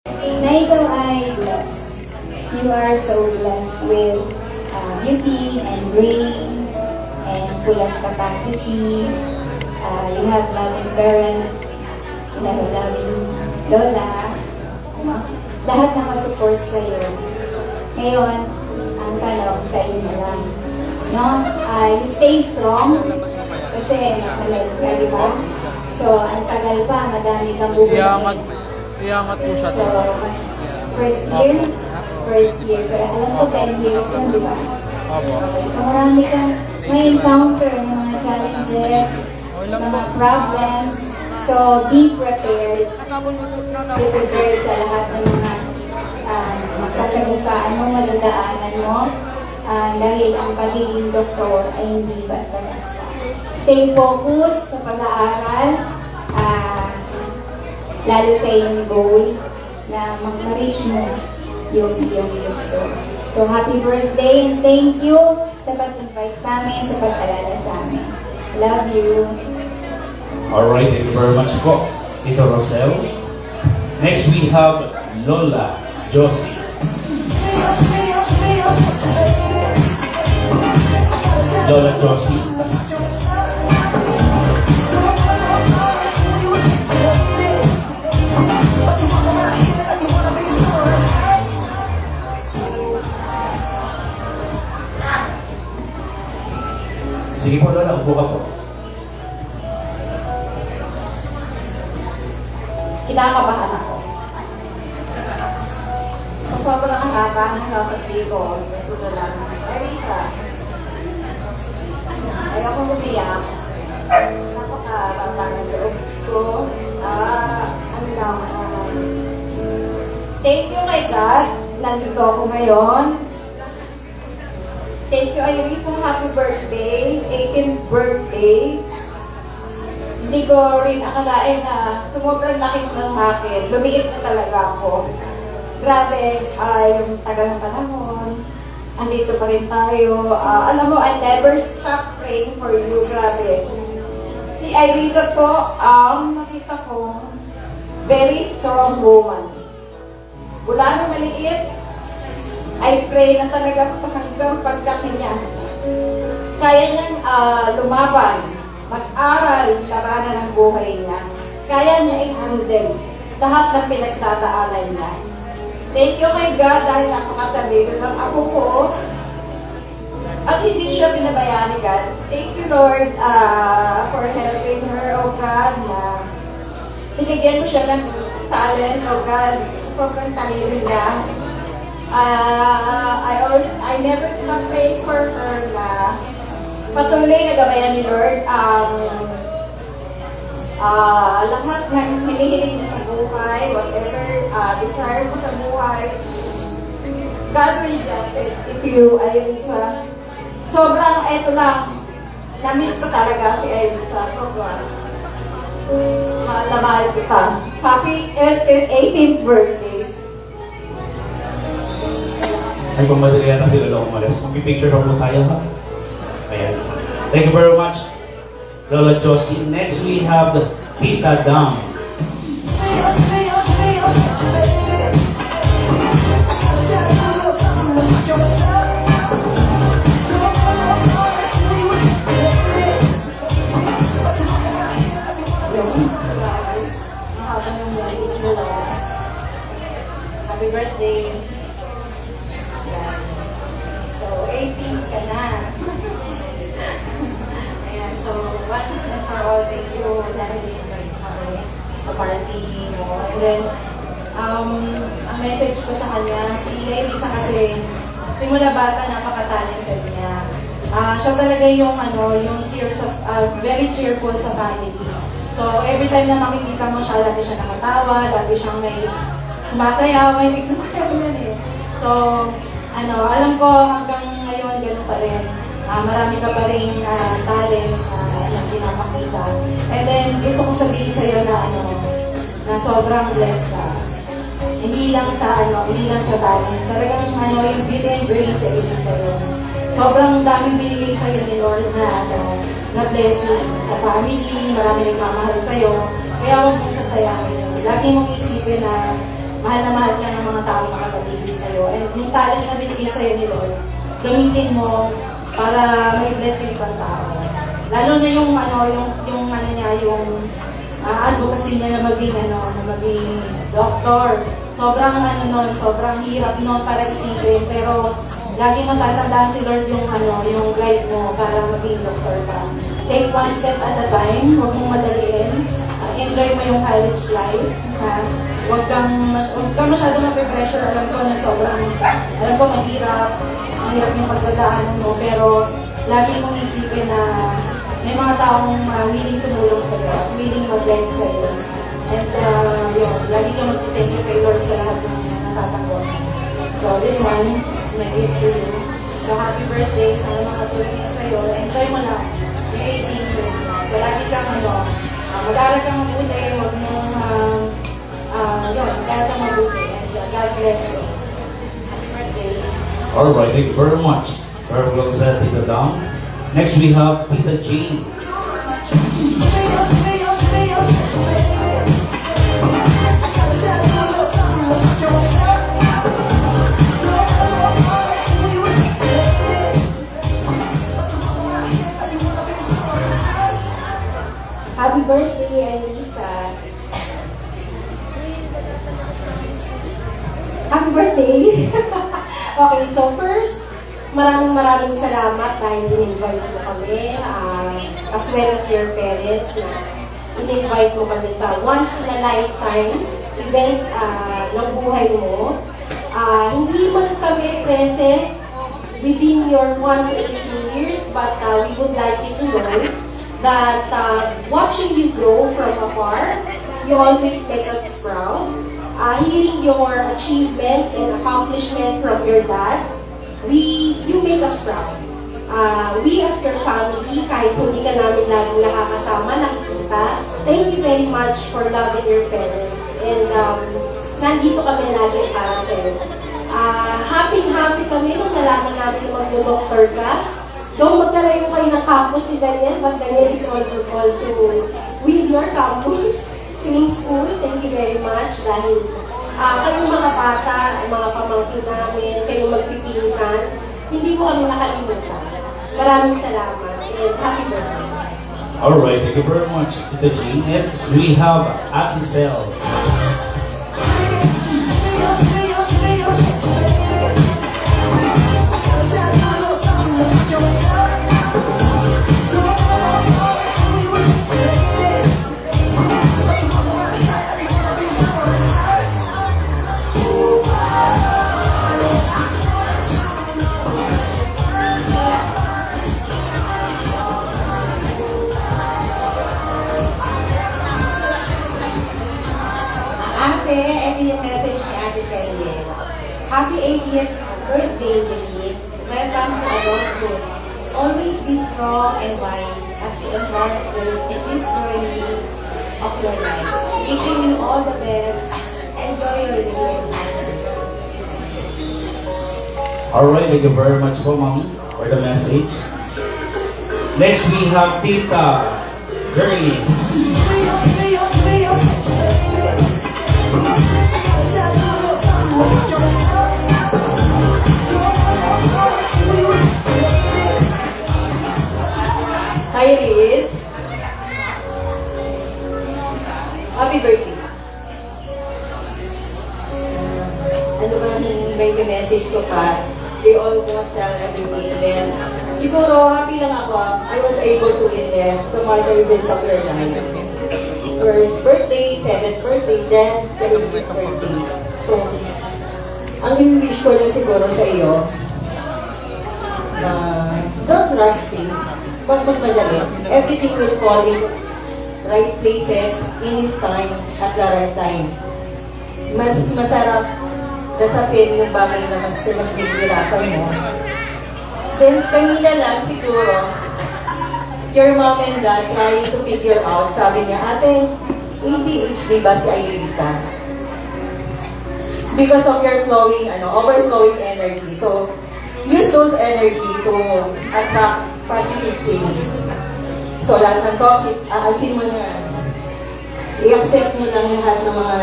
Na ikaw ay blessed. You are so blessed with beauty and brain and full of capacity. You have loving parents. You have a loving lola. Ano? Lahat na masupport sa'yo. Ngayon, ang tanong sa iyo na lang. No? You stay strong kasi matalas ka, di ba? So, ang tagal pa, madami kang bubuhayin. Iangat po siya. So, first year. So, alam ko 10 years yun, di ba? Okay, so marami kang may encounter ng mga challenges, mga problems. So, be prepared. Be prepared sa lahat ng mga sasagasaan mo, madadaanan mo. Dahil ang pagiging doktor ay hindi basta-basta. Stay focused sa pag-aaral. Lalo sa iyong goal na mag-reach mo yung gusto. So, happy birthday and thank you sa pag-invite sa amin, sa pag-alala sa amin. Love you. Alright, thank you very much po, Tito Rosel. Next we have Lola Josie. Lola Josie. Sige po, Lola, upo ka po. Kinakabahan ako. Sa sobrang haba ng kakati ko, ito na lang. Erika, ayaw ko umiyak. Napaka-baba ng loob ko. Thank you kay God. Nandito ako ngayon. Thank you, Irisa. Happy birthday. 18th birthday. Hindi ko rin akalain na sumubrang laki na sa akin. Lumiit na talaga ako. Grabe, yung tagal ng panahon. Andito pa rin tayo. Alam mo, I never stop praying for you. Grabe. Si Irisa po, nakita ko, very strong woman. Mula nung maliit, I pray na talaga hanggang pagdaki niya. Kaya niyang lumaban, mag-aral, labanan ang buhay niya. Kaya niya i-handle lahat ng pinagdadaanan niya. Thank you kay God dahil napakatabi ng ako po. At hindi siya pinabayaan ni God. Thank you, Lord, for helping her, oh God, na binigyan mo siya ng talent, oh God. Sobrang talino niya. I never stop praying for her na patuloy na gabayan ni Lord lahat ng hinihiling niya sa buhay, whatever desire mo sa buhay, God will grant it if you, Irisa. Sobrang, eto lang, na-miss ko talaga si Irisa. Sobrang, mahal na mahal kita. Happy 18th birthday. Ay, kung madali yata si Lola umalis. Mag-picture na po tayo, ha? Ayan. Thank you very much, Lola Josie. Next, we have the Tita Dam. Happy birthday. So, 18 ka na. Ayan, so, once and for all, thank you dahil invite kami sa party mo. And then, ang message ko sa kanya, si Elisa kasi, simula bata, napaka-talented niya. Siya talaga yung, very cheerful sa family. So, every time na makikita mo siya, lagi siya nakatawa, lagi siyang may sumasayaw, may nagsumayaw yan eh. So, alam ko hanggang ngayon, gano'n pa rin. Marami ka pa rin talent na pinapakita. And then, gusto ko sabihin sa'yo na sobrang blessed ka. Hindi lang sa talent. Talagang yung beauty and grace ay ibig sa'yo. Sobrang daming binigay sa'yo ni Lord na blessing sa family, marami nagmamahal sa'yo. Kaya huwag mong sasayangin. Lagi mong isipin na mahal na mahal yung talent na binigay sa'yo ni Lord, gamitin mo para may bless yung ibang tao. Lalo na yung advocacy niya na maging doktor. Sobrang hirap nun para isipin, pero lagi mo tatandaan si Lord yung guide mo para maging doktor ka. Take one step at a time, huwag mong madaliin. Enjoy mo yung college life, ha? Huwag kang masyado mape-pressure. Alam ko mahirap yung pagdadaanan mo, pero lagi mong isipin na may mga taong willing tumulong sa'yo at willing mag-lend sa'yo. And lagi ka mag-thank you kay Lord sa lahat ng natatanggap. So this one is my gift to you. So happy birthday, sana makatuloy niya sa'yo. Enjoy mo na yung 18 years mo. So lagi kang mag-aaral kang mabuti, huwag mong mag-aaral kang mabuti. And God bless you. Happy birthday. Alright, thank you very much. Very well said, Tita Dam. Next we have Tita Jane. Happy birthday, Elisa. Happy birthday. Okay, so first, maraming salamat dahil in-invite mo kami, as well as your parents na in-invite mo kami sa once in a lifetime event ng buhay mo. Hindi man kami present within your 1 to 18 years, but we would like you to know that watching you grow from afar, you always make us proud. Hearing your achievements and accomplishments from your dad, you make us proud. We as your family, kahit hindi ka namin laging nakakasama, nakikita, thank you very much for loving your parents. And nandito kami lagi para sa'yo. Happy kami nung nalaman namin na mag-doctor ka. Though magkalayo kayo ng campus ni Daniel, but Daniel is also with your campus, same school. Thank you very much dahil kayong mga bata, mga pamangkin namin, kayong magpipinsan, hindi mo kami nakalimutan. Maraming salamat and happy birthday. Alright, thank you very much, Tita Jane. Next we have Ate Sel. Ate, ito yung message ni Ate Celiel. Happy 80th birthday, Denise. Welcome to adulthood. Always be strong and wise as you embark in this journey of your life. Wishing you all the best. Enjoy your day and life. Alright, thank you very much po, Mommy, for the message. Next we have Tita Jerry. Hi, Liz. Happy birthday. Ano ba yung may message ko pa? They almost tell everything. Then, siguro, happy lang ako. I was able to invest to mark the events of your life. First birthday, 7th birthday, then 30th birthday. So, ang wish ko lang siguro sa iyo, don't rush things. Huwag magmadali. Everything will fall in right places, in its time, at the right time. Mas masarap nasapin yung bagay na mas pinaghihirapan mo. Then, kanina lang siguro, your mom and dad trying to figure out, sabi niya, ate, ADHD ba si Irisa? Because of your overflowing energy. So, use those energy to attract positive things. So, lahat ng toxic, aalsin mo na, i-accept mo lang lahat ng mga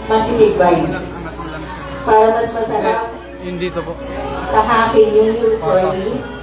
positive vibes. Para mas masarap Yung dito po. Tahakin yung youth for me.